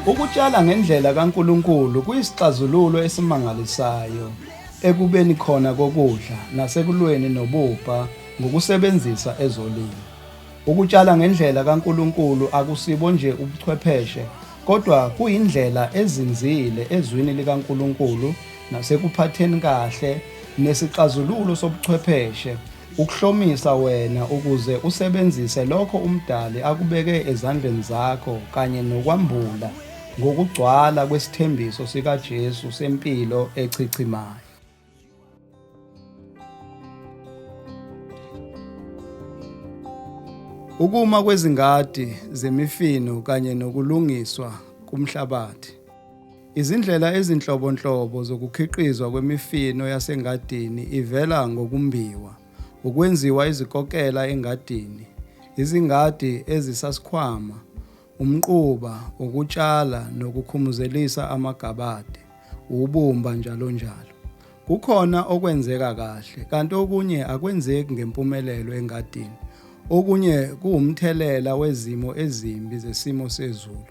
Ukutshala ngendlela kaNkulunkulu kuyisixazululo esimangalisayo ekubeni khona kokudla nasekulweni nobubha ngokusebenzisa ezolimo. Ukutshala ngendlela kaNkulunkulu akusibo nje ubuchwepheshe, kodwa kuyindlela ezinzile ezwini likaNkulunkulu nasekuphatheni kahle nesixazululo sobuchwepheshe ukuhlomisa wena ukuze usebenzise lokho umdali akubeke ezandleni zakho kanye nokwambula ngokugcwala kwesithembiso sikaJesu sempilo echichimayo. Ukuma kwezingadi zemifino kanye nokulungiswa kumhlabathi. Izindlela ezinhlobonhlobo zokukhiqizwa kwemifino yasengadini ivela ngokumbiwa, ukwenziwa izikokela engadini, izingadi ezisasikhwama, umquba, ukutshala nokukhumuzelisa amagabade, ubumba njalo njalo. Kukhona okwenzeka kahle, kanti okunye akwenzeki ngempumelelo engadini. Okunye kuwumthelela wezimo ezimbi zesimo sezulu,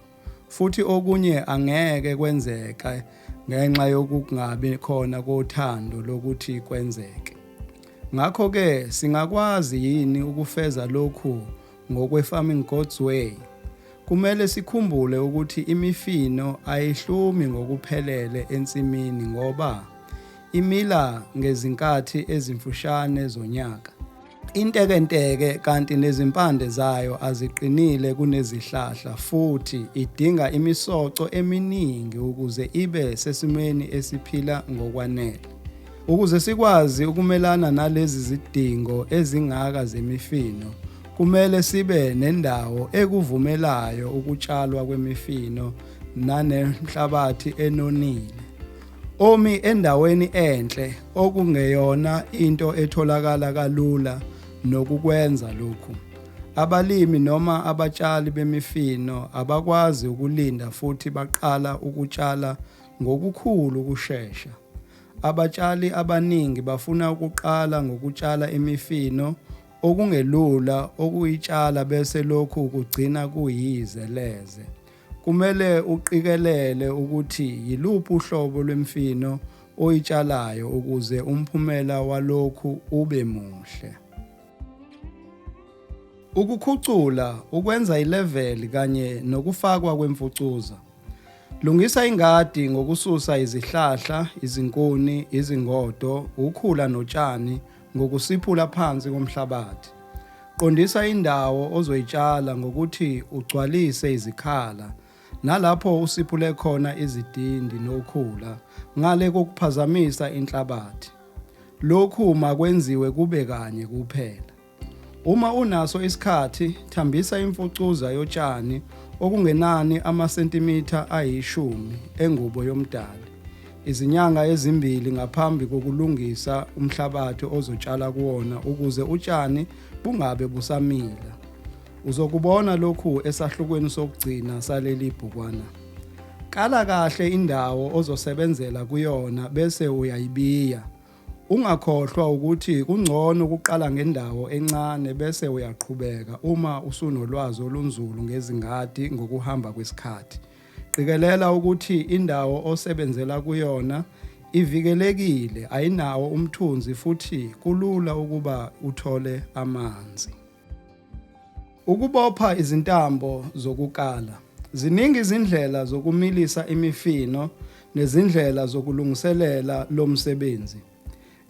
futhi okunye angeke kwenzeka ngenxa yokungabi khona kothando lokuthi kwenzeke. Ngakho-ke singakwazi yini ukufeza lokhu ngokwe-farming God's way? Kumele sikhumbule ukuthi imifino ayihlumi ngokuphelele ensimini ngoba imila ngezinkathi ezimfushane zonyaka. Intekenteke kanti nezimpande zayo aziqinile kunezihlahla futhi idinga imisoco eminingi ukuze ibe sesimweni esiphila ngokwanele. Ukuze sikwazi ukumelana nalezi zidingo ezingaka zemifino, kumele sibe nendawo ekuvumelayo ukutshalwa kwemifino nanemhlabathi enonile. Omi endaweni enhle okungeyona into etholakala kalula nokukwenza lokhu. Abalimi noma abatshali bemifino abakwazi ukulinda futhi baqala ukutshala ngokukhulu ukushesha. Abatshali abaningi bafuna ukuqala ngokutshala imifino okungelula okuyitshala bese lokhu kugcina kuyizeleze. Kumele uqikelele ukuthi yiluphi uhlobo lwemifino oyitshalayo ukuze umphumela walokhu ube muhle. Ukukhucula, ukwenza ileveli kanye nokufakwa kwemfucuza. Lungisa ingadi ngokususa izihlahla, izinkuni, izingodo, ukhula notshani ngokusiphula phansi komhlabathi. Qondisa indawo ozoyitshala ngokuthi ugcwalise izikhala, nalapho usiphule khona izidindi nokhula ngale kokuphazamisa inhlabathi. Lokhu makwenziwe kube kanye kuphela. Uma unaso isikhathi, thambisa imfucuza yotshani okungenani amasentimitha ayi10 engubo yomdali, izinyanga ezimbili ngaphambi kokulungisa umhlabathi ozotshala kuwona ukuze utshani bungabe busamila. Uzokubona lokhu esahlukweni sokugcina saleli bhukwana. Kala kahle indawo ozosebenzela kuyona bese uyayibiya. Ungakhohlwa ukuthi kungcono ukuqala ngendawo encane bese uyaqhubeka uma usunolwazi olunzulu ngezingadi ngokuhamba kwesikhathi. Qikelela ukuthi indawo osebenzela kuyona ivikelekile, ayinawo umthunzi futhi kulula ukuba uthole amanzi. Ukubopha izintambo zokukala. Ziningi izindlela zokumilisa imifino nezindlela zokulungiselela lo msebenzi.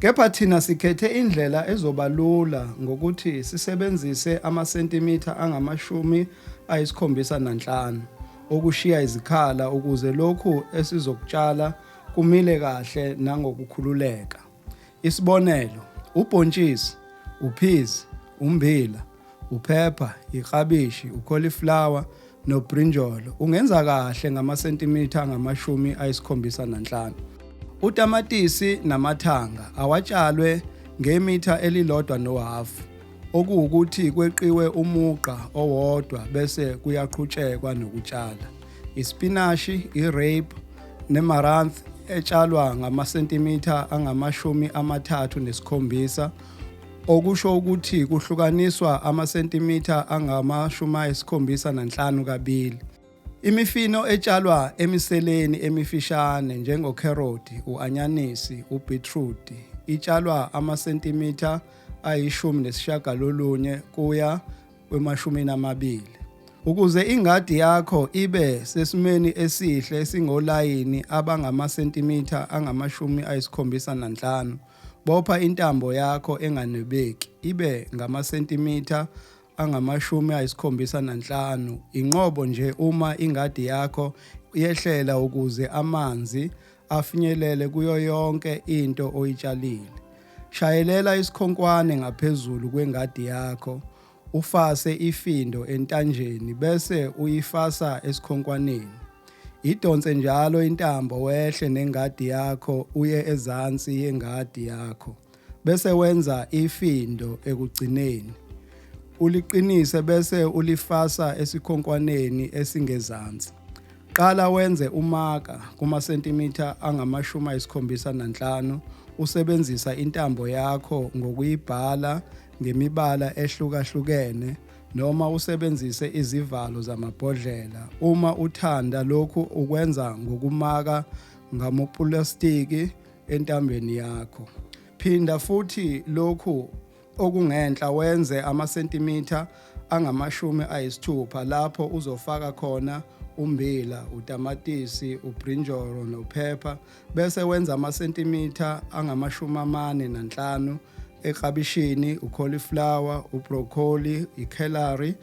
Kepha thina sikhethe indlela ezobalula ngokuthi sisebenzise amasentimitha angama-75 okushiya izikhala ukuze lokhu esizokutshala kumile kahle nangokukhululeka. Isibonelo, ubhontshisi, uphizi, ummbila, uphepha, iklabishi, ukholiflawa nobrinjolo ungenza kahle ngamasentimitha angama-75. Utamatisi namathanga awatshalwe ngemitha elilodwa nohafu, okuwukuthi kweqiwe umugqa owodwa bese kuyaqhutshekwa nokutshala. Ispinashi, irape nemaranth etshalwa ngamasentimitha angama-37 okusho ukuthi kuhlukaniswa amasentimitha angama-75 kabili. Imifino etshalwa emiseleni emifishane njengokheroti, u-anyanisi, ubhithrudi itshalwa amasentimitha ayi-19 kuya kwama-20. Ukuze ingadi yakho ibe sesimeni esihle esingolayini abangamasentimitha angama-75, bopha intambo yakho enganwebeki ibe ngamasentimitha angama-75 inqobo nje uma ingadi yakho yehlela ukuze amanzi afinyelele kuyo yonke into oyitshalile. Shayelela isikhonkwane ngaphezulu kwengadi yakho, ufase ifindo entanjeni bese uyifasa esikhonkwaneni. Idonse njalo intambo wehle nengadi yakho uye ezansi yengadi yakho, bese wenza ifindo ekugcineni. Uliqinise bese ulifasa esikhonkwaneni esingezansi. Qala wenze umaka kumasentimitha angama-75 usebenzisa intambo yakho ngokuyibhala ngemibala ehlukahlukene noma usebenzise izivalo zamabhodlela. Uma uthanda lokhu ukwenza ngokumaka ngamoplastiki entambeni yakho. Phinda futhi lokhu okungenhla wenze amasentimitha angama-60 lapho uzofaka khona ummbila, utamatisi, ubrinjolo nophepha, bese wenza amasentimitha angama-45 eklabishini, ucauliflower, ubroccoli, icelery.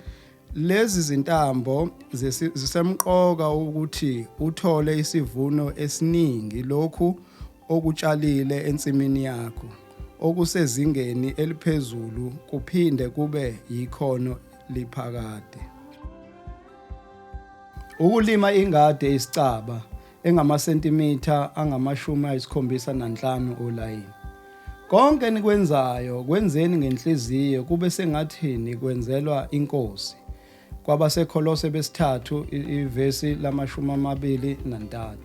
Lezi zintambo zisemqoka ukuthi uthole isivuno esiningi lokhu okutshalile ensimini yakho, okusezingeni eliphezulu kuphinde kube yikhono liphakade. Ukulima ingadi eyisicaba engamasentimitha angama-75 olayini. Konke enikwenzayo kwenzeni ngenhliziyo kube sengathini kwenzelwa inkosi. KwabaseKolose 3 ivesi lama-23.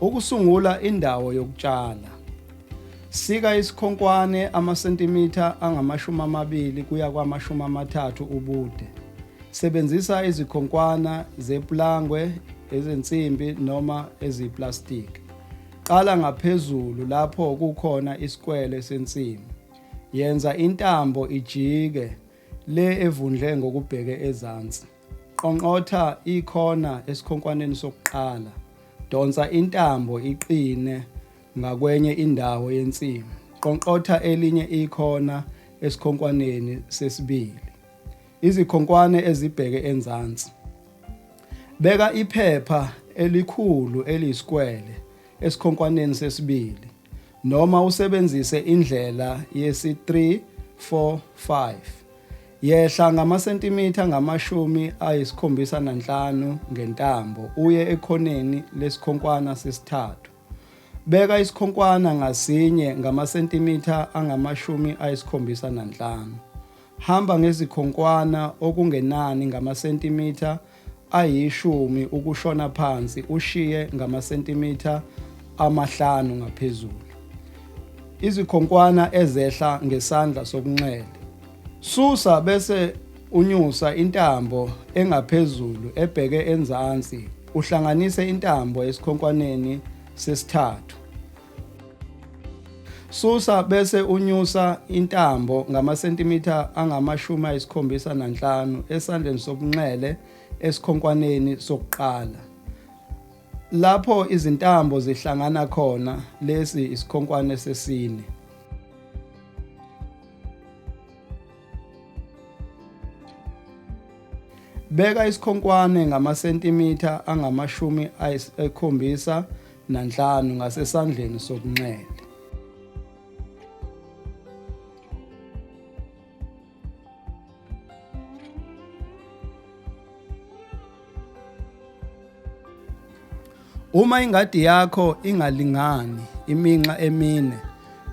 Ukusungula indawo yokutshala. Sika isikhonkwane amasentimitha angama-20 kuya kwama-30 ubude. Sebenzisa izikhonkwana zeplangwe, ezensimbi noma eziplastiki. Qala ngaphezulu lapho kukhona isikwele sensimbi. Yenza intambo ijike le evundle ngokubheke ezansi. Qonqotha ikhona esikhonkwaneni sokuqala. Donsa intambo iqine ngakwenye indawo yensimbi. Qonqotha elinye ikhona esikhonkwaneni sesibili. Izikhonkwane ezibheke enzansi. Beka iphepha elikhulu eliyisikwele esikhonkwaneni sesibili noma usebenzise indlela yesi-3-4-5. Yehla ngamasentimitha angama-75 ngentambo uye ekhoneni lesikhonkwana sesithathu. Beka isikhonkwana ngasinye ngamasentimitha angama-75. Hamba ngezikhonkwana okungenani ngamasentimitha ayi-10 ukushona phansi ushiye ngamasentimitha 5 ngaphezulu. Izikhonkwana ezehla ngesandla sokunxele. Susa bese unyusa intambo engaphezulu ebheke enzansi, uhlanganise intambo esikhonkwaneni sesithathu. Susa bese unyusa intambo ngamasentimitha angama-75 esandleni sokunxele esikhonkwaneni sokuqala. Lapho izintambo zihlangana khona, lesi isikhonkwane sesine. Beka isikhonkwane ngamasentimitha angama-75 ngasesandleni sokunxele. Uma ingadi yakho ingalingani iminxa emine,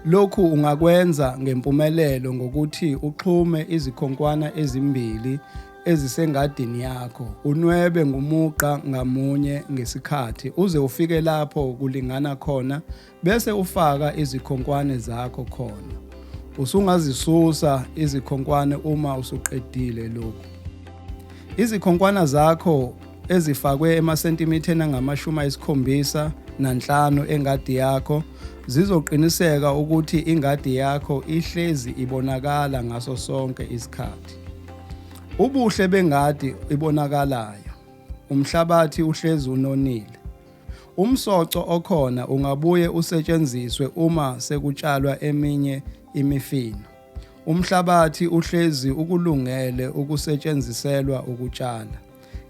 lokhu ungakwenza ngempumelelo ngokuthi uxhume izikhonkwana ezimbili ezisengadini yakho, unwebe ngumugqa ngamunye ngesikhathi uze ufike lapho kulingana khona bese ufaka izikhonkwane zakho khona. usungazisusa izikhonkwane uma usuqedile lokhu. Izikhonkwana zakho ezifakwe emasentimiteni angama-75 engadi yakho zizoqiniseka ukuthi ingadi yakho ihlezi ibonakala ngaso sonke isikhathi. Ubuhle bengadi ibonakalayo, umhlabathi uhlezi unonile. Umsoco okhona ungabuye usetshenziswe uma sekutshalwa eminye imifino. Umhlabathi uhlezi ukulungele ukusetshenziselwa ukutshala.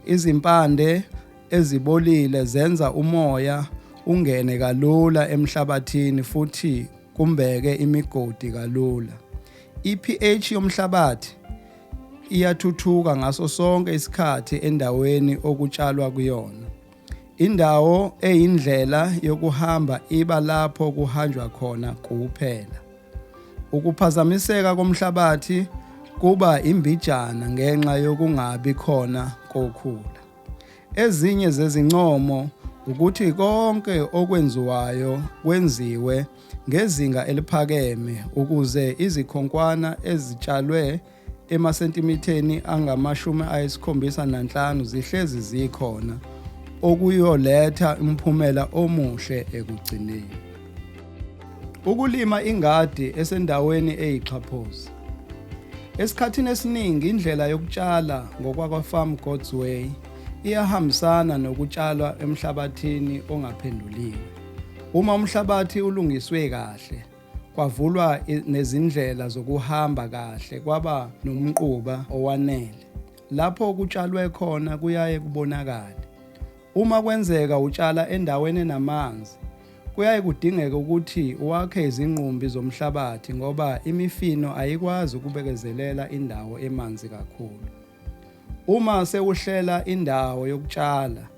Izimpande ezibolile zenza umoya ungene kalula emhlabathini futhi kumbeke imigodi kalula. I-pH yomhlabathi iyathuthuka ngaso sonke isikhathi endaweni okutshalwa kuyona. Indawo eyindlela yokuhamba iba lapho kuhanjwa khona kuphela. Ukuphazamiseka komhlabathi kuba imbijana ngenxa yokungabi khona kokhula. Ezinye zezincomo ukuthi konke okwenziwayo kwenziwe ngezinga eliphakeme ukuze izikhonkwana ezitshalwe emasentimiteni angama-75 zihlezi zikhona, okuyoletha umphumela omuhle ekugcineni. Ukulima ingadi esendaweni eyixhaphozi. Esikhathini esiningi indlela yokutshala ngokwakwa-Farm God's Way iyahambisana nokutshalwa emhlabathini ongaphenduliwe. Uma umhlabathi ulungiswe kahle, kwavulwa nezindlela zokuhamba kahle, kwaba nomquba owanele, lapho kutshalwe khona kuyaye kubonakale. Uma kwenzeka utshala endaweni enamanzi, kuyaye kudingeka ukuthi uwakhe izinqumbi zomhlabathi ngoba imifino ayikwazi ukubekezelela indawo emanzi kakhulu. Uma sewuhlela indawo yokutshala,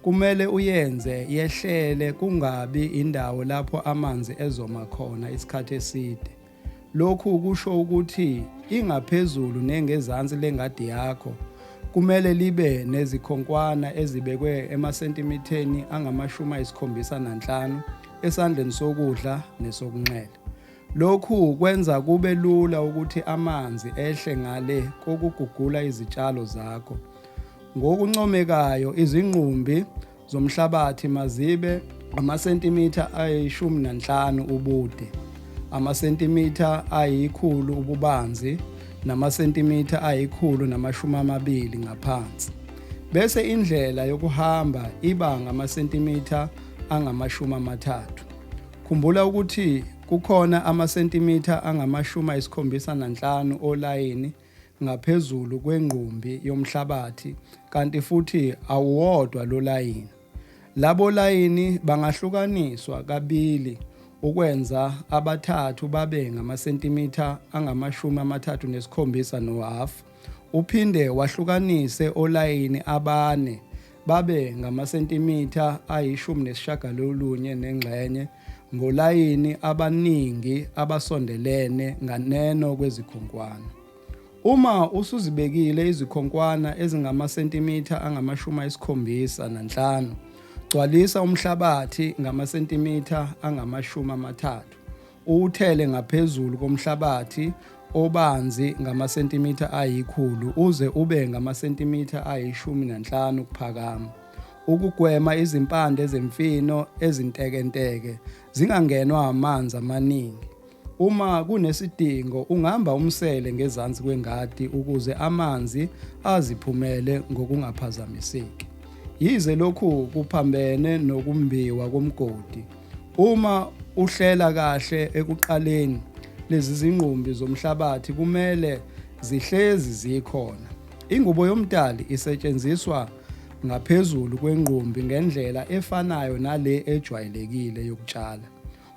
kumele uyenze yehlele kungabi indawo lapho amanzi ezoma khona isikhathi eside. Lokhu kusho ukuthi ingaphezulu nengezansi lengadi yakho kumele libe nezikhonkwana ezibekwe emasentimiteni angama-75 esandleni sokudla nesokunxele. Lokhu kwenza kube lula ukuthi amanzi ehle ngale kokugugula izitshalo zakho. Ngokuncomekayo, izinqumbi zomhlabathi mazibe amasentimitha ayi-15 ubude, amasentimitha ayi-100 ububanzi, namasentimitha ayi-120 ngaphansi. Bese indlela yokuhamba iba ngamasentimitha angama-30. Khumbula ukuthi kukhona amasentimitha angama-75 olayini ngaphezulu kwenqumbi yomhlabathi, kanti futhi awuwodwa lo layini. Labo layini bangahlukaniswa kabili ukwenza abathathu babe ngamasentimitha angama-37.5. Uphinde wahlukanise olayini abane babe ngamasentimitha ayi-19.5 ngolayini abaningi abasondelene nganeno kwezikhonkwana. Uma usuzibekile izikhonkwana ezingamasentimitha angama-75, gcwalisa umhlabathi ngamasentimitha angama-30. Uwuthele ngaphezulu komhlabathi obanzi ngamasentimitha ayi-100 uze ube ngamasentimitha ayi-15 kuphakama. Ukugwema izimpande zemifino ezintekenteke zingangenwa amanzi amaningi. Uma kunesidingo ungahamba umsele ngezansi kwengadi ukuze amanzi aziphumele ngokungaphazamiseki. Yize lokhu kuphambene nokumbiwa komgodi. Uma uhlela kahle ekuqaleni, lezi zinqumbi zomhlabathi kumele zihlezi zikhona. Ingubo yomdali isetshenziswa ngaphezulu kwenqumbi ngendlela efanayo nale ejwayelekile yokutshala.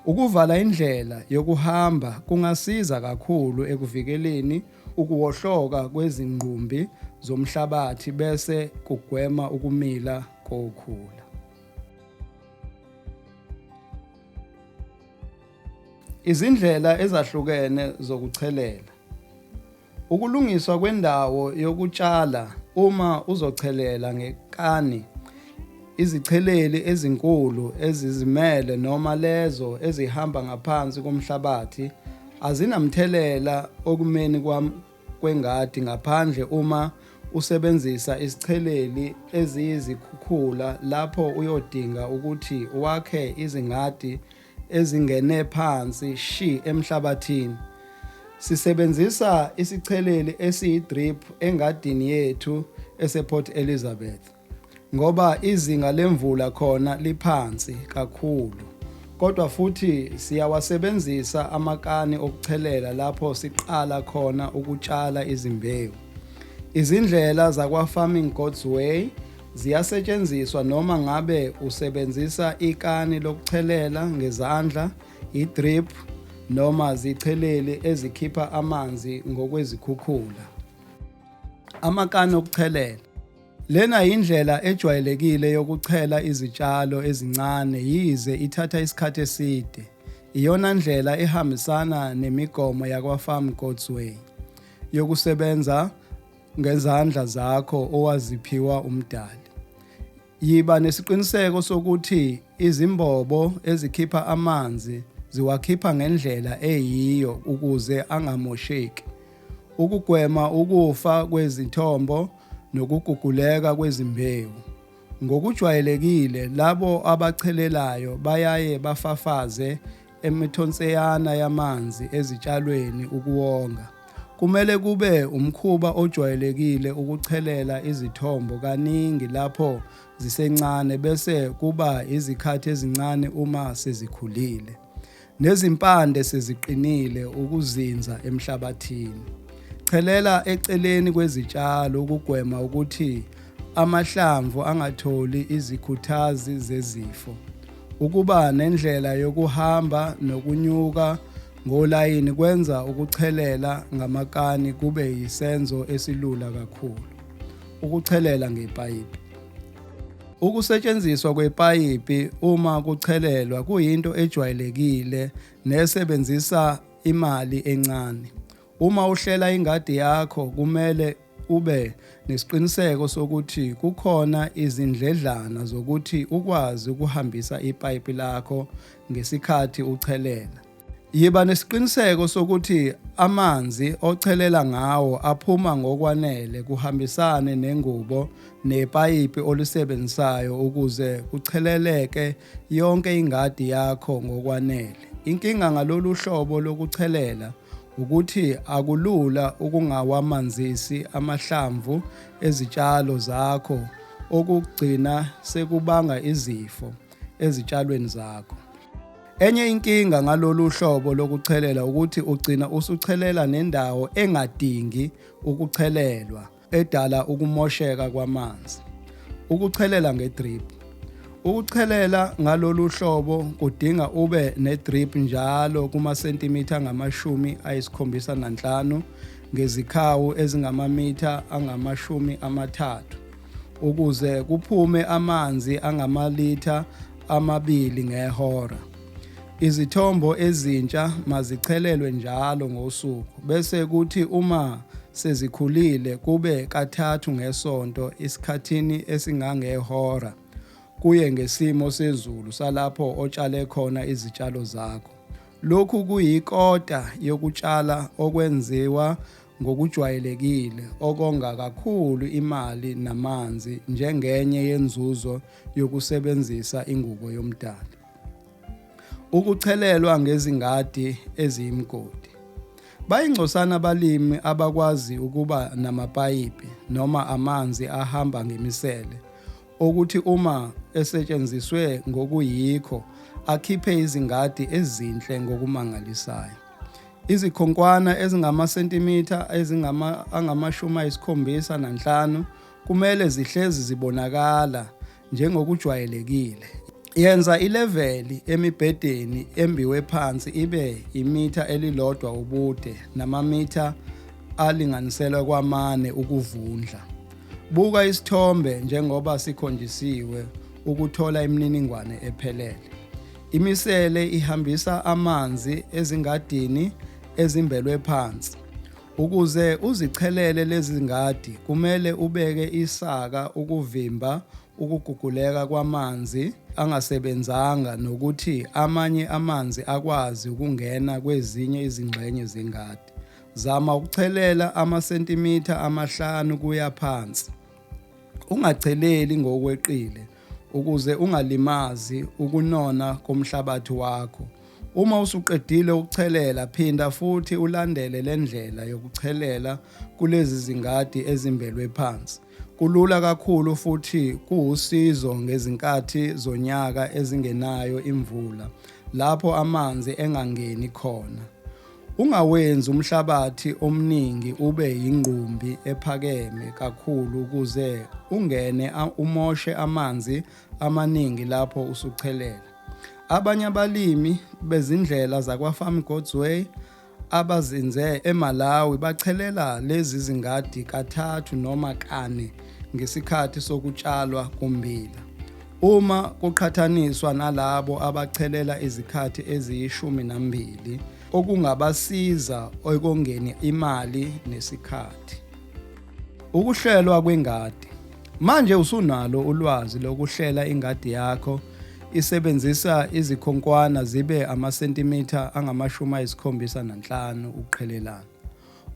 Ukuvala indlela yokuhamba kungasiza kakhulu ekuvikeleni ukuwohloka kwezinqumbi zomhlabathi bese kugwema ukumila kokhula. Izindlela ezahlukene zokuchelela. Ukulungiswa kwendawo yokutshala. Uma uzochelela ngekani, izicheleli ezinkulu ezizimele noma lezo ezihamba ngaphansi komhlabathi Azinamthelela okumeni kwengadi ngaphandle uma usebenzisa isicheleli eziyizikhukhula lapho uyodinga ukuthi wakhe izingadi ezingene phansi shi emhlabathini. Sisebenzisa isicheleli esiyi-drip engadini yethu esePort Elizabeth ngoba izinga lemvula khona liphansi kakhulu. Kodwa futhi siyawasebenzisa amakani okuchelela lapho siqala khona ukutshala izimbewu. Izindlela zakwa-Farming God's Way ziyasetshenziswa noma ngabe usebenzisa ikani lokuchelela ngezandla, i-drip noma zicheleli ezikhipha amanzi ngokwezikhukhula. Amakani okuchelela. Lena indlela ejwayelekile yokuchela izitshalo ezincane yize ithatha isikhathi eside. Iyona ndlela ehambisana nemigomo yakwa-Farm God's Way yokusebenza ngezandla zakho owaziphiwa umdali. Yiba nesiqiniseko sokuthi izimbobo ezikhipha amanzi ziwakhipha ngendlela eyiyo ukuze angamosheki. Ukugwema ukufa kwezithombo nokuguguleka kwezimbewu. Ngokujwayelekile labo abachelelayo bayaye bafafaze emithonseyana yamanzi ezitshalweni ukuwonga. Kumele kube umkhuba ojwayelekile ukuchelela izithombo kaningi lapho zisencane bese kuba izikhathi ezincane uma sezikhulile. Nezimpande seziqinile ukuzinza emhlabathini. Chelela eceleni kwezitshalo ukugwema ukuthi amahlamvu angatholi izikhuthazi zezifo. Ukuba nendlela yokuhamba nokunyuka ngolayini kwenza ukuchelela ngamakani kube yisenzo esilula kakhulu. Ukuchelela ngepayipi. Ukusetshenziswa kwepayipi uma kuchelelwa kuyinto ejwayelekile nesebenzisa imali encane. Uma uhlela ingadi yakho kumele ube nesiqiniseko sokuthi kukhona izindledlana zokuthi ukwazi ukuhambisa ipayipi lakho ngesikhathi uchelela. Yiba nesiqiniseko sokuthi amanzi ochelela ngawo aphuma ngokwanele kuhambisane nengubo nepayipi olisebenzisayo ukuze kucheleleke yonke ingadi yakho ngokwanele. Inkinga ngalolu hlobo lokuchelela ukuthi akulula ukungawamanzisi amahlamvu ezitshalo zakho okugcina sekubanga izifo ezitshalweni zakho. Enye inkinga ngalolu hlobo lokuchelela ukuthi ugcina usuchelela nendawo engadingi ukuchelelwa edala ukumosheka kwamanzi. Ukuchelela ngedrip. Ukuchelela ngalolu hlobo kudinga ube ne-drip njalo kuma-sentimitha angama-75 ngezikhawu ezingamamitha angama-30 ukuze kuphume amanzi angamalitha 2 ngehora. Izithombo ezintsha mazichelelwe njalo ngosuku bese kuthi uma sezikhulile kube kathathu ngesonto isikhathini esingangehora. Kuye ngesimo sezulu salapho otshale khona izitshalo zakho. Lokhu kuyikota yokutshala okwenziwa ngokujwayelekile okonga kakhulu imali namanzi njengenye yenzuzo yokusebenzisa ingubo yomdali. Ukuchelelwa ngezingadi eziyimgodi. Bayingcosana abalimi abakwazi ukuba namapayipi noma amanzi ahamba ngemisele ukuthi uma esetshenziswe ngokuyikho akhiphe izingadi ezinhle ngokumangalisayo. Izikhonkwana ezingamasentimitha angama-75 kumele zihlezi zibonakala njengokujwayelekile. Yenza ileveli emibhedeni embiwe phansi ibe imitha elilodwa ubude namamitha alinganiselwa kwa4 ukuvundla. Buka isithombe njengoba sikhonjisiwe ukuthola imininingwane ephelele. Imisele ihambisa amanzi ezingadini ezimbelwe phansi. Ukuze uzichelele lezi ngadi kumele ubeke isaka ukuvimba ukuguguleka kwamanzi angasebenzanga nokuthi amanye amanzi akwazi ukungena kwezinye izingxenye zengadi. Zama ukuchelela amasentimitha 5 kuya phansi. Ungacheleli ngokweqile ukuze ungalimazi ukunona komhlabathi wakho. Uma usuqedile ukuchelela, phinda futhi ulandele le ndlela yokuchelela kulezi zingadi ezimbelwe phansi. Kulula kakhulu futhi kuwusizo ngezinkathi zonyaka ezingenayo imvula, lapho amanzi engangeni khona. Ungawenzi umhlabathi omningi ube yingqumbi ephakeme kakhulu ukuze ungene umoshe amanzi amaningi lapho usuchelela. Abanye abalimi bezindlela zakwa-Farm God's Way abazinze eMalawi bachelela lezi zingadi 3 noma 4 ngesikhathi sokutshalwa kommbila. Uma kuqhathaniswa nalabo abachelela izikhathi eziyi-12, okungabasiza ekongeni imali nesikhathi. Ukuhlelwa kwengadi. Manje usunalo ulwazi lokuhlela ingadi yakho. Isebenzisa izikhonkwana zibe amasentimitha angama-75 ukuqhelelana.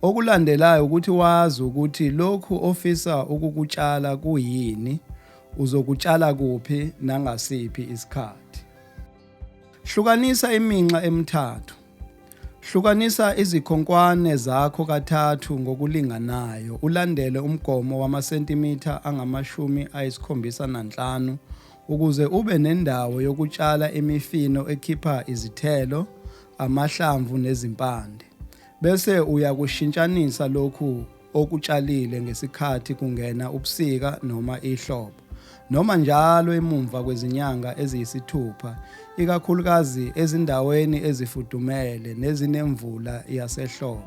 Okulandelayo ukuthi wazi ukuthi lokhu ofisa ukukutshala kuyini, uzokutshala kuphi nangasiphi isikhathi. Hlukanisa iminxa emithathu. Hlukanisa izikhonkwane zakho kathathu ngokulinganayo. Ulandele umgomo wamasentimitha angama-75 ukuze ube nendawo yokutshala imifino ekhipha izithelo, amahlamvu nezimpande. Bese uyakushintshanisa lokhu okutshalile ngesikhathi kungena ubusika noma ihlobo, noma njalo emumva kwezinyanga eziyisithupha, ikakhulukazi ezindaweni ezifudumele nezinemvula yasehlobo.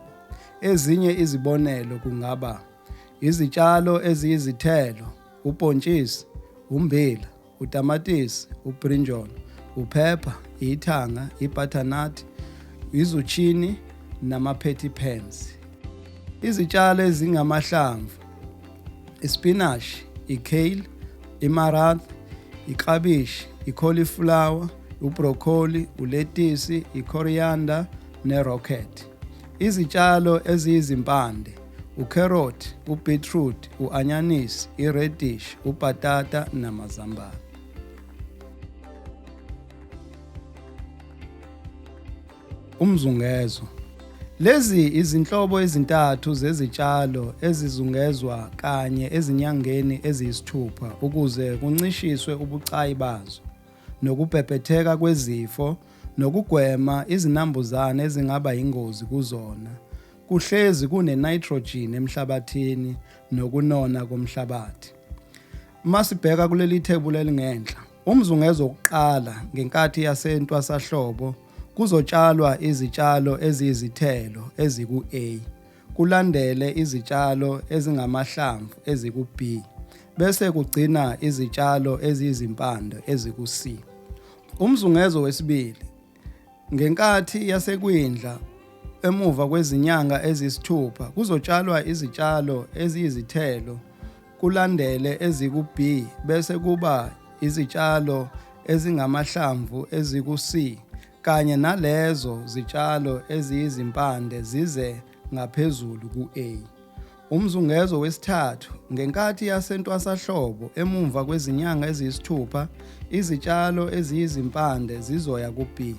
Ezinye izibonelo kungaba izitshalo eziyizithelo, ubhontshisi, ummbila, utamatisi, ubrinjolo, uphepha, ithanga, ibutternut, izucchini nama-pattypans. Izitshalo ezingamahlamvu, ispinashi, ikale, imarath, iklabishi, icauliflower, ubroccoli, uletisi, icoriander nerocket. Izitshalo eziyizimpande, ukheroti, ubhithrudi, u-anyanisi, iredish, ubhatata namazambane. Umzungezo. Lezi izinhlobo ezintathu zezitshalo ezizungezwa kanye ezinyangeni eziyisithupha ukuze kuncishiswe ubucayi bazo, nokubhebhetheka kwezifo, nokugwema izinambuzane ezingaba yingozi kuzona. Kuhlezi kune-nitrogen emhlabathini nokunona komhlabathi. Masibheka kuleli thebula elingenhla, umzungezo wokuqala ngenkathi yasentwasahlobo kuzotshalwa izitshalo eziyizithelo eziku-A, kulandele izitshalo ezingamahlamvu eziku-B, bese kugcina izitshalo eziyizimpande eziku-C. Umzungezo wesibili, ngenkathi yasekwindla emuva kwezinyanga eziyisithupha kuzotshalwa izitshalo eziyizithelo, kulandele eziku-B, bese kuba izitshalo ezingamahlamvu eziku-C kanye nalezo zitshalo eziyizimpande zize ngaphezulu ku-A. Umzungezo wesithathu, ngenkathi yasentwasahlobo emuva kwezinyanga eziyisithupha, izitshalo eziyizimpande zizoya ku-B,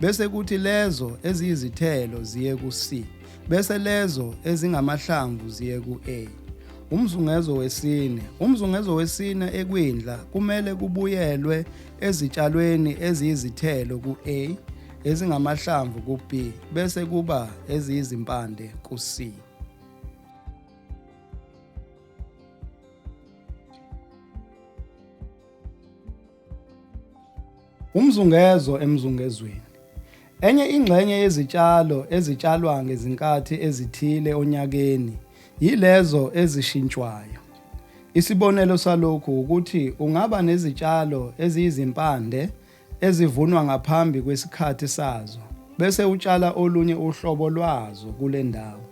bese kuthi lezo eziyizithelo ziye ku-C, bese lezo ezingamahlamvu ziye ku-A. Umzungezo wesine. Umzungezo wesine ekwindla kumele kubuyelwe ezitshalweni eziyizithelo ku-A, ezingamahlamvu ku-B, bese kuba eziyizimpande ku-C. Umzungezo emzungezweni. Enye ingxenye yezitshalo ezitshalwa ngezinkathi ezithile onyakeni yilezo ezishintshwayo. Isibonelo salokhu ukuthi ungaba nezitshalo eziyizimpande ezivunwa ngaphambi kwesikhathi sazo, bese utshala olunye uhlobo lwazo kule ndawo.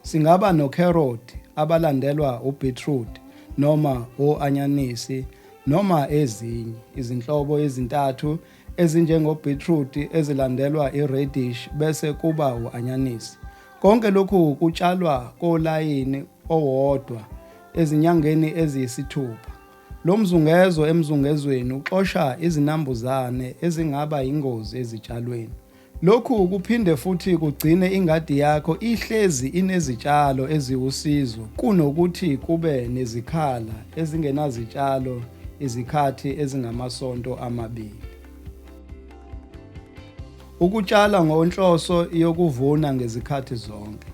Singaba nokheroti abalandelwa ubhithrudi noma o-anyanisi noma ezinye izinhlobo ezintathu ezinjengobhithrudi ezilandelwa iradish bese kuba u-anyanisi. Konke lokhu kutshalwa kolayini owodwa ezinyangeni eziyisithupha. Lo mzungezo emzungezweni uxosha izinambuzane ezingaba yingozi ezitshalweni. Lokhu kuphinde futhi kugcine ingadi yakho ihlezi inezitshalo eziwusizo kunokuthi kube nezikhala ezingenazitshalo izikhathi ezingamasonto amabili. Ukutshala ngenhloso yokuvuna ngezikhathi zonke.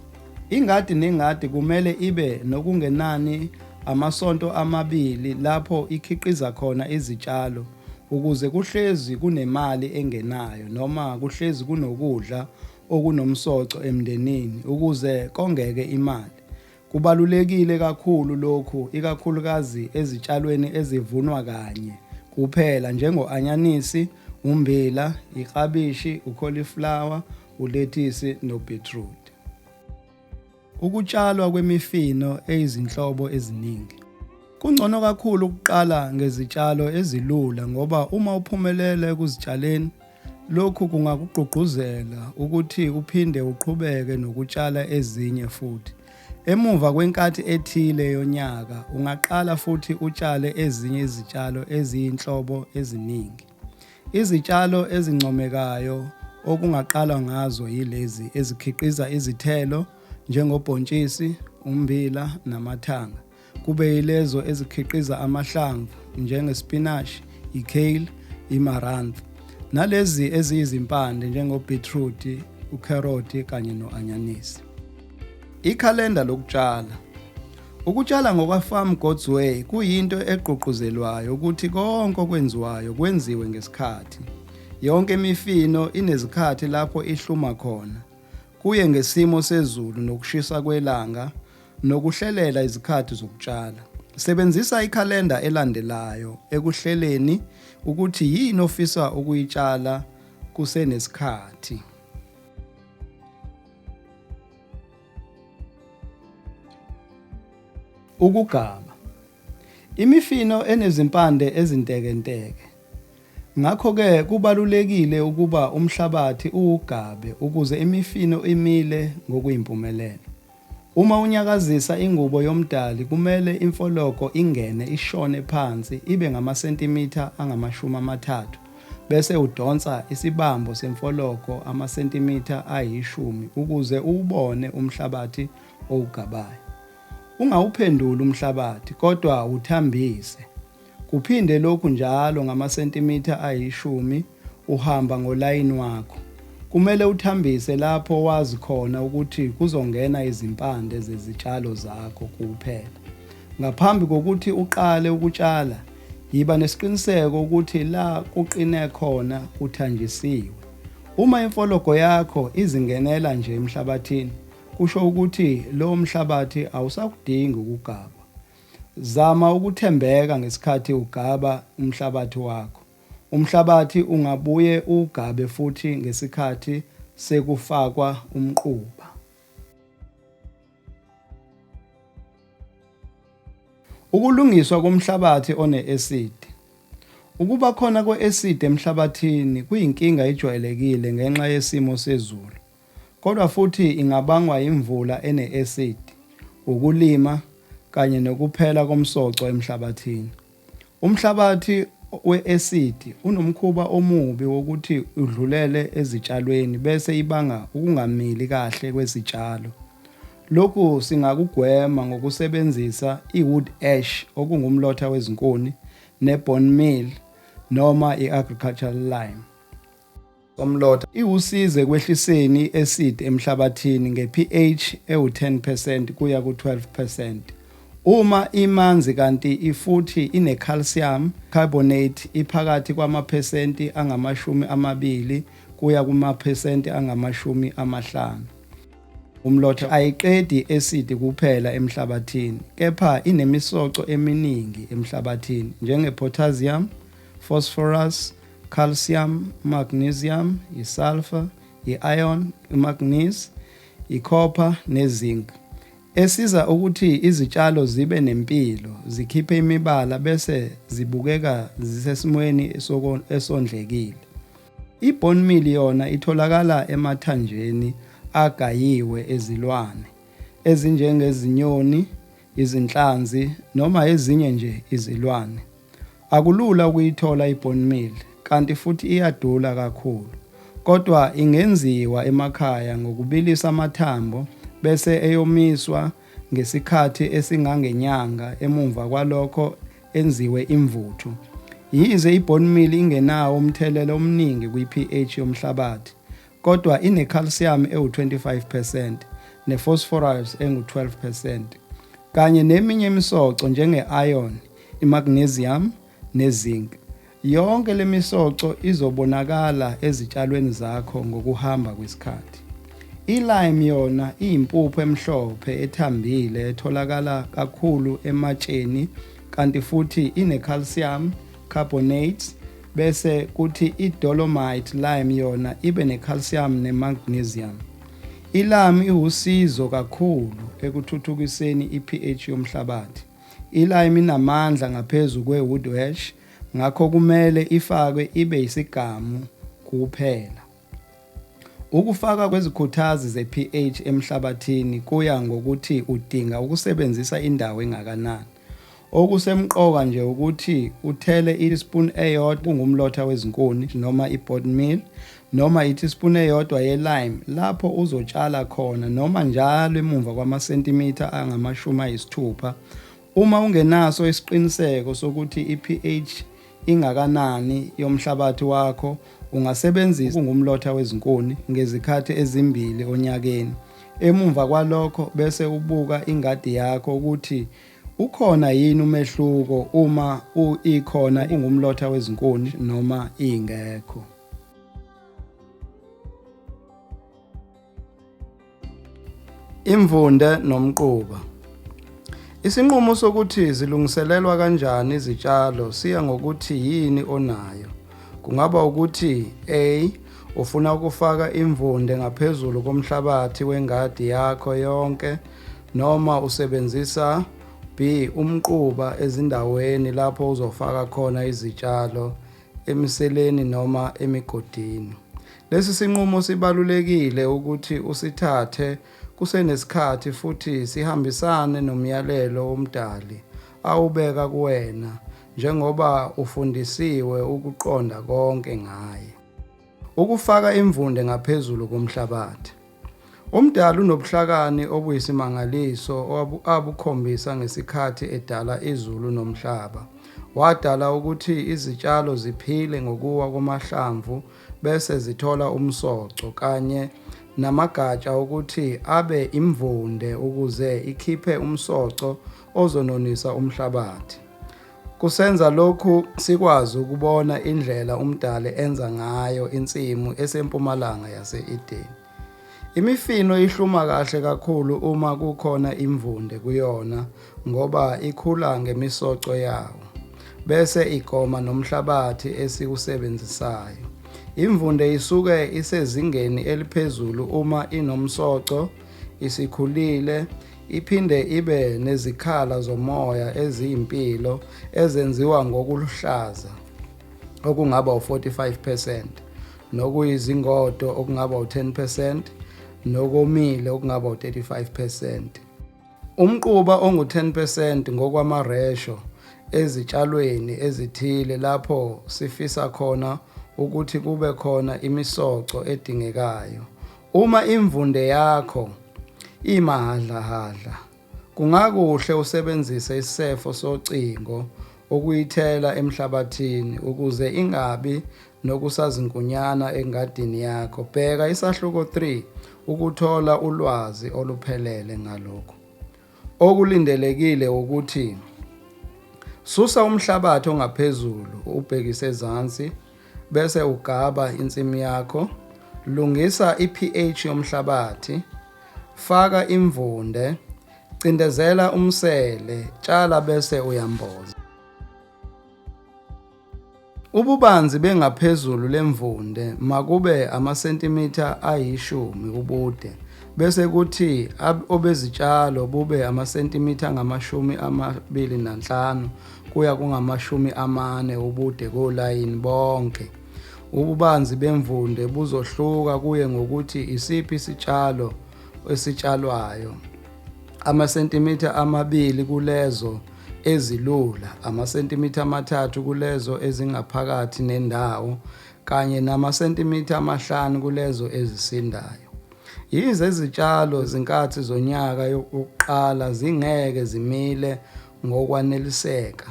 Ingadi nengadi kumele ibe nokungenani amasonto amabili lapho ikhiqiza khona izitshalo ukuze kuhlezi kunemali engenayo noma kuhlezi kunokudla okunomsoco emndenini ukuze kongeke imali. Kubalulekile kakhulu lokhu ikakhulukazi ezitshalweni ezivunwa kanye kuphela njengo-anyanisi, ummbila, iklabishi, ucauliflower, ulethisi nobhithrudi. Ukutshalwa kwemifino eyizinhlobo eziningi. Kungcono kakhulu ukuqala ngezitshalo ezilula ngoba uma uphumelele ekuzitshaleni, lokhu kungakugqugquzela ukuthi uphinde uqhubeke nokutshala ezinye futhi. Emuva kwenkathi ethile yonyaka, ungaqala futhi utshale ezinye izitshalo eziyinhlobo eziningi. Izitshalo ezincomekayo okungaqalwa ngazo yilezi ezikhiqiza izithelo njengobhontshisi, ummbila namathanga. Kube yilezo ezikhiqiza amahlamvu njengespinashi, ikale, imarantha. Nalezi eziyizimpande njengobhithrudi, ukheroti kanye no-anyanisi. Ikhalenda lokutshala. Ukutshala ngokwa-Farm God's Way kuyinto egqugquzelwayo ukuthi konke okwenziwayo kwenziwe ngesikhathi. Yonke imifino inezikhathi lapho ihluma khona. Kuye ngesimo sezulu nokushisa kwelanga nokuhlelela izikhathi zokutshala. Sebenzisa ikhalenda elandelayo ekuhleleni ukuthi yini ofisa ukuyitshala kusenesikhathi. Ukugaba. Imifino enezimpande ezintekenteke. Ngakho-ke kubalulekile ukuba umhlabathi uwugabe ukuze imifino imile ngokuyimpumelelo. Uma unyakazisa ingubo yomdali kumele imfoloko ingene ishone phansi ibe ngamasentimitha angama-30 bese udonsa isibambo semfoloko amasentimitha ayi-10 ukuze uwubone umhlabathi owugabayo. Ungawuphenduli umhlabathi kodwa uthambise. Kuphinde lokhu njalo ngamasentimitha ayi-10 uhamba ngolayini wakho. Kumele uthambise lapho wazi khona ukuthi kuzongena izimpande zezitshalo zakho kuphela. Ngaphambi kokuthi uqale ukutshala, yiba nesiqiniseko ukuthi la kuqine khona kuthanjisiwe. Uma imfoloko yakho izingenela nje emhlabathini, kusho ukuthi lo mhlabathi awusakudingi ukugaba. Zama ukuthembeka ngesikhathi ugaba umhlabathi wakho. Umhlabathi ungabuye ugabe futhi ngesikhathi sekufakwa umquba. Ukulungiswa komhlabathi one-acid. Ukuba khona kwe-acid emhlabathini kuyinkinga ejwayelekile ngenxa yesimo sezulu. Kodwa futhi ingabangwa imvula ene-acid, ukulima kanye nokuphela komsoco emhlabathini. Umhlabathi we-acid unomkhuba omubi wokuthi udlulele ezitshalweni bese ibanga ukungamili kahle kwezitshalo. Lokhu singakugwema ngokusebenzisa i-wood ash okungumlotha wezinkuni ne-bone meal noma i-agricultural lime. Umlotha iwusize ekwehliseni i-acid emhlabathini nge-pH ewu-10% kuya ku-12%. Uma imanzi kanti futhi ine-calcium carbonate iphakathi kwamaphesenti angama-20 kuya kumaphesenti angama-50. Umlotha ayiqedi i-acid kuphela emhlabathini, kepha inemisoco eminingi emhlabathini njenge-potassium, phosphorus, calcium, magnesium, i-sulfur, i-iron, i-manganese, i-copper ne-zinc. esiza ukuthi izitshalo zibe nempilo, zikhiphe imibala bese zibukeka zisesimweni esondlekile. I-bone meal yona itholakala emathanjeni agayiwe ezilwane ezinjengezinyoni, izinhlanzi noma ezinye nje izilwane. Akulula ukuyithola i-bone meal kanti futhi iyadula kakhulu. Kodwa ingenziwa emakhaya ngokubilisa amathambo bese eyomiswa ngesikhathi esingangenyanga emumva kwalokho enziwe imvuthu. Yize i-bone meal ingenawo umthelela omningi kwi-pH yomhlabathi, kodwa ine-calcium ewu-25% ne-phosphorus engu-12% kanye neminye imisoco njenge-iron, i-magnesium ne-zinc. Yonke le misoco izobonakala ezitshalweni zakho ngokuhamba kwesikhathi. I-lime yona iyimpuphu emhlophe ethambile etholakala kakhulu ematsheni kanti futhi ine-calcium carbonate bese kuthi i-dolomite lime yona ibe ne-calcium ne-magnesium. I-lime iwusizo kakhulu ekuthuthukiseni i-pH yomhlabathi. I-lime inamandla ngaphezu kwe-wood ash, ngakho kumele ifakwe ibe yisigamu kuphela. Ukufaka kwezikhuthazi ze-pH emhlabathini kuya ngokuthi udinga ukusebenzisa indawo engakanani. Okusemqoka nje ukuthi uthele i-teaspoon eyodwa kungumlotha wezinkuni noma i-bone meal noma i-teaspoon eyodwa ye-lime lapho uzotshala khona noma njalo emumva kwamasentimitha angama-60. Uma ungenaso isiqiniseko sokuthi i-pH ingakanani yomhlabathi wakho, ungasebenzisa ngumlotha wezinkuni ngezikhathi ezimbili onyakeni. Emumva kwalokho bese ubuka ingadi yakho ukuthi ukhona yini umehluko uma ikhona ingumlotha wezinkuni noma ingekho. Imvunde nomquba. Isinqumo sokuthi zilungiselelwa kanjani izitshalo siya ngokuthi yini onayo. Kungaba ukuthi A, ufuna ukufaka imvunde ngaphezulu komhlabathi wengadi yakho yonke noma usebenzisa B, umquba ezindaweni lapho uzofaka khona izitshalo emiseleni noma emigodini. Lesi sinqumo sibalulekile ukuthi usithathe kusenesikhathi futhi sihambisane nomyalelo womdali awubeka kuwena njengoba ufundisiwe ukuqonda konke ngaye. Ukufaka imvunde ngaphezulu komhlabathi. Umdali unobuhlakani obuyisimangaliso abukhombisa ngesikhathi edala izulu nomhlaba. Wadala ukuthi izitshalo ziphile ngokuwa kwamahlamvu bese zithola umsoco kanye namagatsha ukuthi abe imvunde ukuze ikhiphe umsoco ozononisa umhlabathi. Kusenza lokhu sikwazi ukubona indlela umdali enza ngayo insimu esempumalanga yase-Edeni. Imifino ihluma kahle kakhulu uma kukhona imvunde kuyona ngoba ikhula ngemisoco yawo, bese igoma nomhlabathi esiwusebenzisayo. Imvunde isuke isezingeni eliphezulu uma inomsoco, isikhulile, iphinde ibe nezikhala zomoya eziyimpilo ezenziwa ngokuluhlaza okungaba u-45%, nokuyizingodo okungaba u-10%, nokomile okungaba u-35%. Umquba ongu-10% ngokwamaresho ezitshalweni ezithile lapho sifisa khona ukuthi kube khona imisoco edingekayo. Uma imvunde yakho imahadlahadla, kungakuhle usebenzise isefo socingo ukuyithela emhlabathini ukuze ingabi nokusazinkunyana engadini yakho. Bheka isahluko 3 ukuthola ulwazi oluphelele ngalokho. Okulindelekile ukuthi susa umhlabathi ongaphezulu ubhekise ezansi bese ugaba insimu yakho, lungisa i-pH yomhlabathi, faka imvunde, cindezela umsele, tshala bese uyamboza. Ububanzi bengaphezulu lemvunde makube amasentimitha ayi10 ubude bese kuthi obezitshalo bube amasentimitha angama-25 kuya kungama-40 ubude kolayini bonke. Ububanzi bemvunde buzohluka kuye ngokuthi isiphi isitshalo esitshalwayo. Amasentimitha 2 kulezo ezilula, amasentimitha 3 kulezo ezingaphakathi nendawo, kanye namasentimitha 5 kulezo ezisindayo. Yize izitshalo zinkathi zonyaka yokuqala zingeke zimile ngokwaneliseka.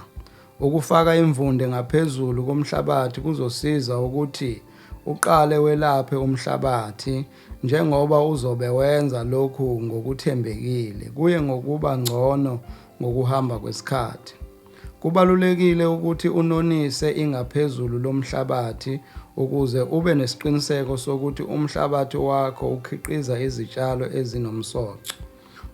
Ukufaka imvunde ngaphezulu komhlabathi kuzosiza ukuthi uqale welaphe umhlabathi njengoba uzobe wenza lokhu ngokuthembekile kuye ngokuba ngcono ngokuhamba kwesikhathi. Kubalulekile ukuthi unonise ingaphezulu lomhlabathi ukuze ube nesiqiniseko sokuthi umhlabathi wakho ukhiqiza izitshalo ezinomsoco.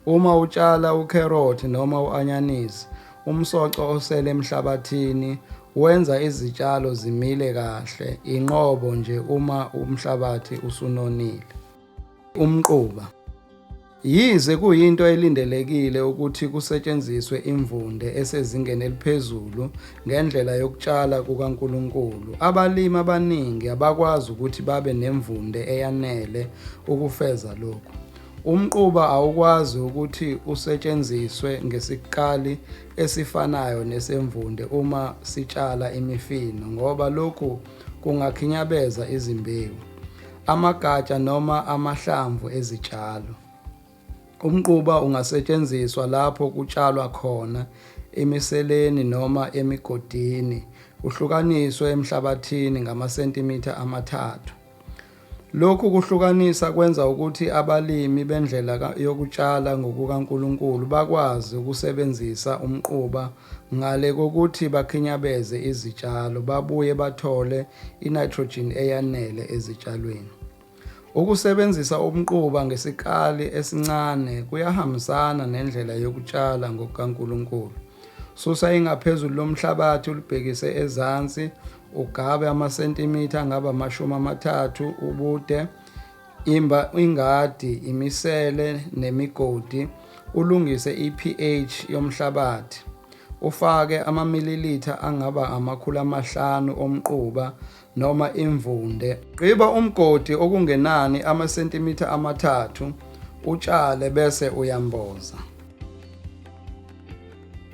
Uma utshala ukherothi noma u-anyanisi, umsoco osele emhlabathini wenza izitshalo zimile kahle, inqobo nje uma umhlabathi usunonile. Umquba. Yize kuyinto elindelekile ukuthi kusetshenziswe imvunde esezingeni eliphezulu ngendlela yokutshala kukaNkulunkulu, abalimi abaningi abakwazi ukuthi babe nemvunde eyanele ukufeza lokhu. Umquba awukwazi ukuthi usetshenziswe ngesikali esifanayo nesemvunde uma sitshala imifino ngoba lokhu kungakhinyabeza izimbewu, amagatsha noma amahlamvu ezitshalo. Umquba ungasetshenziswa lapho kutshalwa khona emiseleni noma emigodini, uhlukaniswe emhlabathini ngamasentimitha 3. Lokhu kuhlukanisa kwenza ukuthi abalimi bendlela yokutshala ngokukaNkulunkulu bakwazi ukusebenzisa umquba ngale kokuthi bakhinyabeze izitshalo babuye bathole initrogen eyanele ezitshalweni. Ukusebenzisa umquba ngesikali esincane kuyahambisana nendlela yokutshala ngokukaNkulunkulu. Susa ingaphezulu lomhlabathi ulibhekise ezansi, ugabe amasentimitha angaba 30 ubude, ingadi, imisele nemigodi, ulungise iPH yomhlabathi. Ufake amamililitha angaba 500 omquba noma imvunde. Gqiba umgodi okungenani amasentimitha 3, utshale bese uyamboza.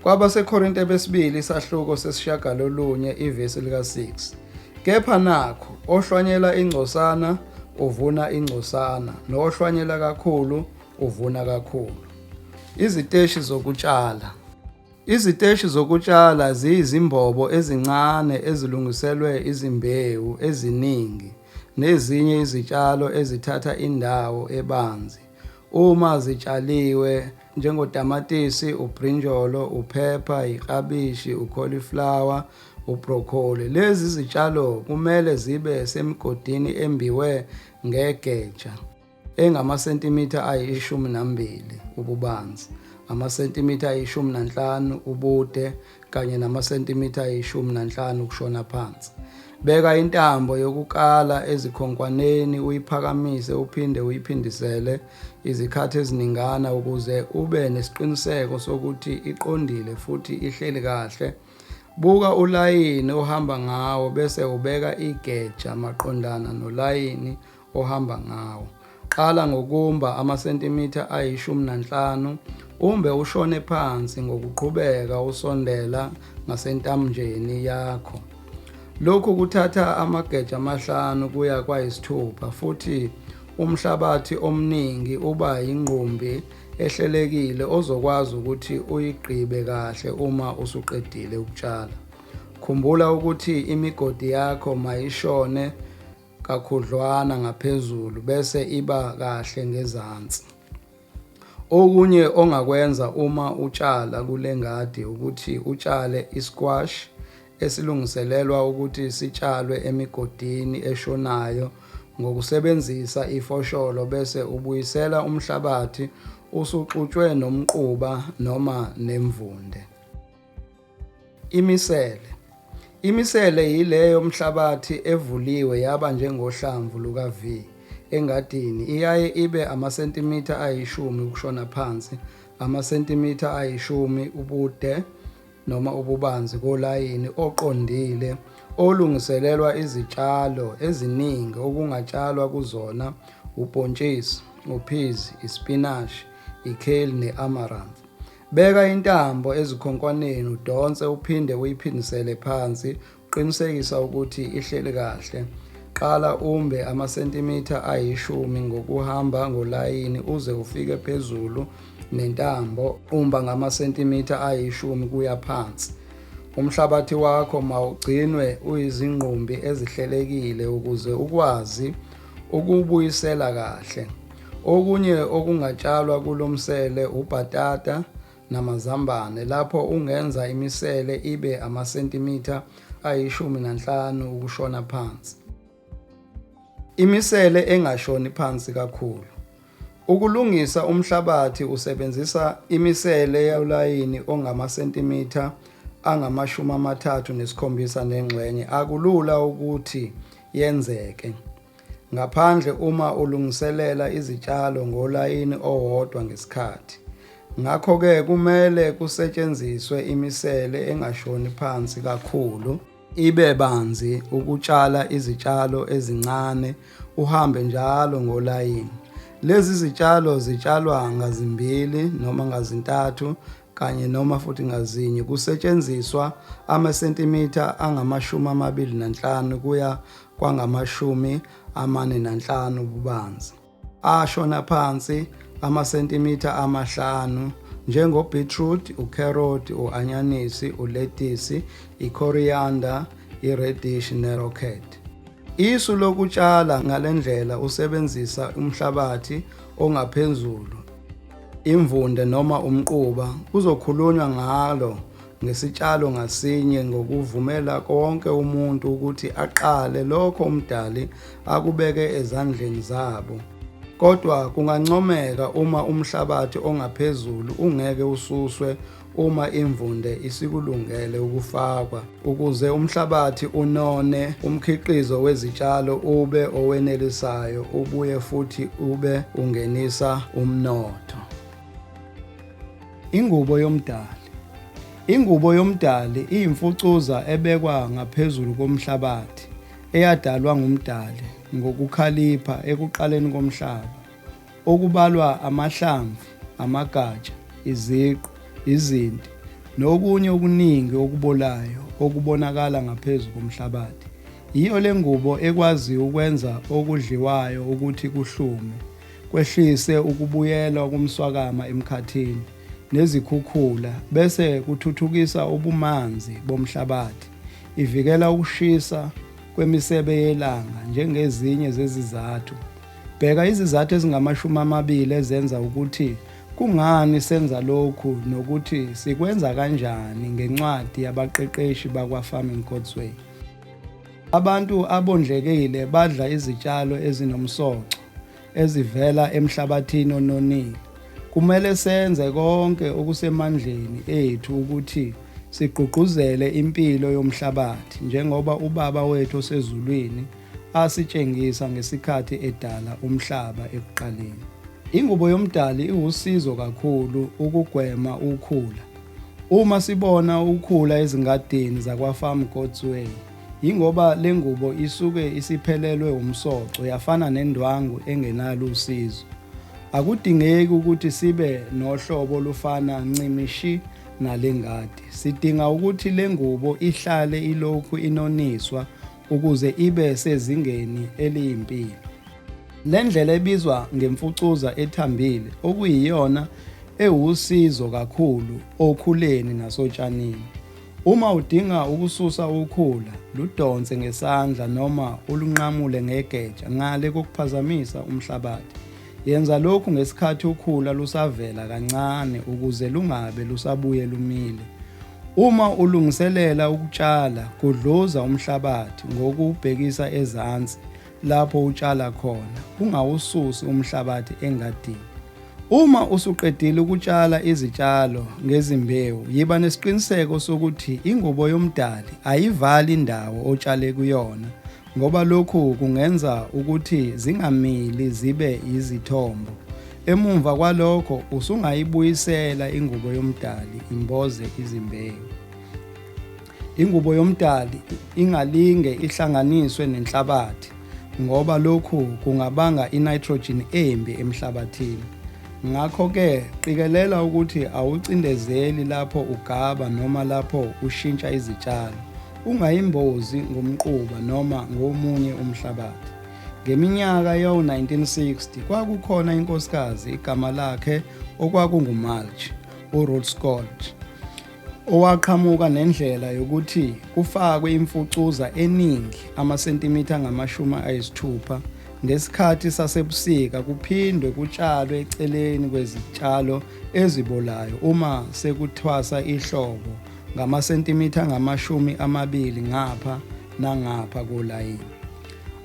KwabaseKorinte besibili isahluko sesishiyagalolunye ivesi lika-6. Kepha nakho, ohlwanyela ingcosana uvuna ingcosana, nohlwanyela kakhulu uvuna kakhulu. Iziteshi zokutshala. Iziteshi zokutshala ziyizimbobo ezincane ezilungiselwe izimbewu eziningi nezinye izitshalo ezithatha indawo ebanzi. Uma zitshaliwe njengotamatisi, ubrinjolo, uphepha, iklabishi, ucauliflower, ubroccoli, lezi zitshalo kumele zibe semigodini embiwe ngegeja engamasentimitha 12 ububanzi, amasentimitha 15 ubude kanye namasentimitha 15 ukushona phansi. Beka intambo yokukala ezikhonkwaneni uyiphakamise uphinde uyiphindisele izikhathi eziningana ukuze ube nesiqiniseko sokuthi iqondile futhi ihleli kahle. Buka ulayini ohamba ngawo bese ubeka igeja maqondana nolayini ohamba ngawo. Qala ngokumba amasentimitha 15, umbe ushone phansi ngokuqhubeka usondela ngasentamjeni yakho. Lokhu kuthatha amageja 5 kuya kwayisithupha futhi umhlabathi omningi uba yingqumbi ehlelekile ozokwazi ukuthi uyigqibe kahle uma usuqedile ukutshala. Khumbula ukuthi imigodi yakho mayishone kakhudlwana ngaphezulu bese iba kahle ngezansi. Okunye ongakwenza uma utshala kule ngadi ukuthi utshale isquash esilungiselelwa ukuthi sitshalwe emigodini eshonayo ngokusebenzisa ifosholo bese ubuyisela umhlabathi usuxutshwe nomquba noma nemvunde. Imisele yileyo mhlabathi evuliwe yaba njengohlamvu luka-V. engadini iyaye ibe amasentimitha ayishumi ukushona phansi, amasentimitha ayishumi ubude noma ububanzi kolayini oqondile olungiselelwa izitshalo eziningi okungatshalwa kuzona ubhontshisi, uphizi, ispinashi, ikale ne-amaranth. Beka intambo ezikhonkoneni udonse uphinde uyiphindisele phansi uqinisekisa ukuthi ihleli kahle. Qala umbe amasentimitha ayishumi ngokuhamba ngolayini uze ufike phezulu nentambo umba ngamasentimitha ayishumi kuya phansi. Umhlabathi wakho mawugcinwe uyizingqumbi ezihlelekile ukuze ukwazi ukubuyisela kahle. Okunye okungatshalwa kulomsele ubhatata namazambane lapho ungenza imisele ibe amasentimitha ayi-15 ukushona phansi. Imisele engashoni phansi kakhulu. Ukulungisa umhlabathi usebenzisa imisele yolayini ongamasentimitha angama-37 nengxenye akulula ukuthi yenzeke. Ngaphandle uma ulungiselela izitshalo ngolayini owodwa ngesikhathi. Ngakho-ke kumele kusetshenziswe imisele engashoni phansi kakhulu, ibe banzi ukutshala izitshalo ezincane, uhambe njalo ngolayini. Lezi zitshalo zitshalwa ngazimbili noma ngazintathu kanye noma futhi ngazinye kusetshenziswa amasentimitha angama-25 kuya kwangama-45 ububanzi. Ashona phansi amasentimitha 5 njengobhithrudi, ukheroti, u-anyanisi, uletisi, ikhoriyanda, iredishi nerokhethi. Isu lokutshala ngale ndlela usebenzisa umhlabathi ongaphezulu, imvunde noma umquba, kuzokhulunywa ngalo ngesitshalo ngasinye ngokuvumela konke umuntu ukuthi aqale lokho umdali akubeke ezandleni zabo. Kodwa kungancomeka uma umhlabathi ongaphezulu ungeke ususwe uma imvunde isikulungele ukufakwa ukuze umhlabathi unone, umkhiqizo wezitshalo ube owenelisayo ubuye futhi ube ungenisa umnotho. Ingubo yomdali. Ingubo yomdali iyimfucuza ebekwa ngaphezulu komhlabathi eyadalwa ngumdali ngokukhalipha ekuqaleni komhlaba, okubalwa amahlamvu, amagatsha, iziqu, izinti nokunye okuningi okubolayo okubonakala ngaphezu komhlabathi. Yiyo le ngubo ekwazi ukwenza okudliwayo ukuthi kuhlume, kwehlise ukubuyela komswakama emkhathini nezikhukhula bese kuthuthukisa ubumanzi bomhlabathi, ivikela ukushisa kwemisebe yelanga njengezinye zezizathu. Bheka izizathu ezingama-20 ezenza ukuthi kungani senza lokhu nokuthi sikwenza kanjani ngencwadi yabaqeqeshi bakwa-Farming God's Way. Abantu abondlekile badla izitshalo ezinomsoco ezivela emhlabathini ononile. Kumele senze konke okusemandleni ethu ukuthi sigqugquzele impilo yomhlabathi njengoba uBaba wethu osezulwini asitshengisa ngesikhathi edala umhlaba ekuqaleni. Ingubo yomdali iwusizo kakhulu ukugwema ukhula. Uma sibona ukhula ezingadini zakwa-Farm God's Way, yingoba le ngubo isuke isiphelelwe umsoco yafana nendwangu engenalo usizo. Akudingeki ukuthi sibe nohlobo olufana ncimishi nale ngadi. Sidinga ukuthi le ngubo ihlale ilokhu inoniswa ukuze ibe sezingeni eliyimpilo. Le ndlela ebizwa ngemfucuza ethambile okuyiyona ewusizo kakhulu okhuleni nasotshanini. Uma udinga ukususa ukhula, ludonse ngesandla noma ulunqamule ngegeja ngale kokuphazamisa umhlabathi. Yenza lokhu ngesikhathi ukhula lusavela kancane ukuze lungabe lusabuye lumile. Uma ulungiselela ukutshala, gudluza umhlabathi ngokubhekisa ezansi lapho utshala khona, ungawususi umhlabathi engadini. Uma usuqedile ukutshala izitshalo ngezimbewu, yiba nesiqiniseko sokuthi ingubo yomdali ayivali indawo otshale kuyona ngoba lokhu kungenza ukuthi zingamili zibe izithombo. Emumva kwalokho usungayibuyisela ingubo yomdali imboze izimbewu. Ingubo yomdali ingalinge ihlanganiswe nenhlabathi ngoba lokhu kungabanga initrogen embi emhlabathini. Ngakho-ke qikelela ukuthi awucindezeli lapho ugaba noma lapho ushintsha izitshalo. Ungayimbozi ngomquba noma ngomunye umhlabathi. Ngeminyaka yo-1960 kwakukhona inkosikazi igama lakhe okwakunguMulch, uRuth Scott, owaqhamuka nendlela yokuthi kufakwe imfucuza eningi amasentimitha angama-60 ngesikhathi sasebusika kuphindwe kutshalwe eceleni kwezitshalo ezibolayo uma sekuthwasa ihlobo ngamasentimitha angama-20 ngapha nangapha kolayini.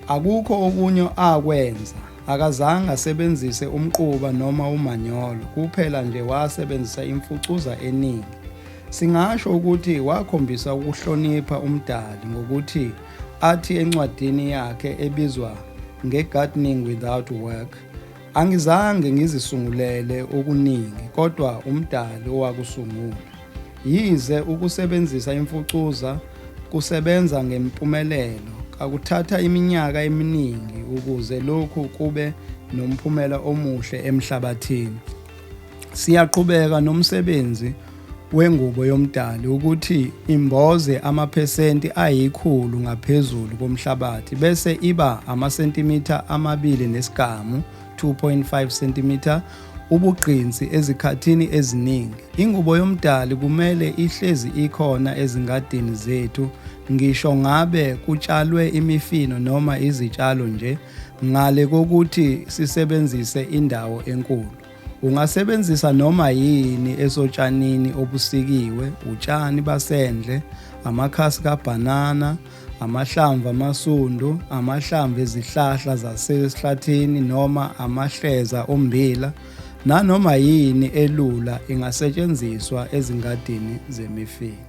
Akukho okunye akwenza, akazange asebenzise umquba noma umanyolo, kuphela nje wasebenzisa imfucuza eningi. Singasho ukuthi wakhombisa ukuhlonipha umdali ngokuthi athi encwadini yakhe ebizwa nge-Gardening Without Work, angizange ngizisungulele okuningi kodwa umdali owakusungula. Yize ukusebenzisa imfucuza kusebenza ngempumelelo, akuthatha iminyaka eminingi ukuze lokhu kube nomphumela omuhle emhlabathini. Siyaqhubeka nomsebenzi wengubo yomdali ukuthi imboze amaphesenti 100 ngaphezulu komhlabathi bese iba amasentimitha 2.5 2.5 cm ubugqinsi ezikhathini eziningi. Ingubo yomdali kumele ihlezi ikhona ezingadini zethu, ngisho ngabe kutshalwe imifino noma izitshalo nje, ngale kokuthi sisebenzise indawo enkulu. Ungasebenzisa noma yini esotshanini obusikiwe, utshani basendle, amakhasi kabhanana, amahlamvu amasundu, amahlamvu ezihlahla zasesihlathini noma amahleza ommbila, nanoma yini elula ingasetshenziswa ezingadini zemifino.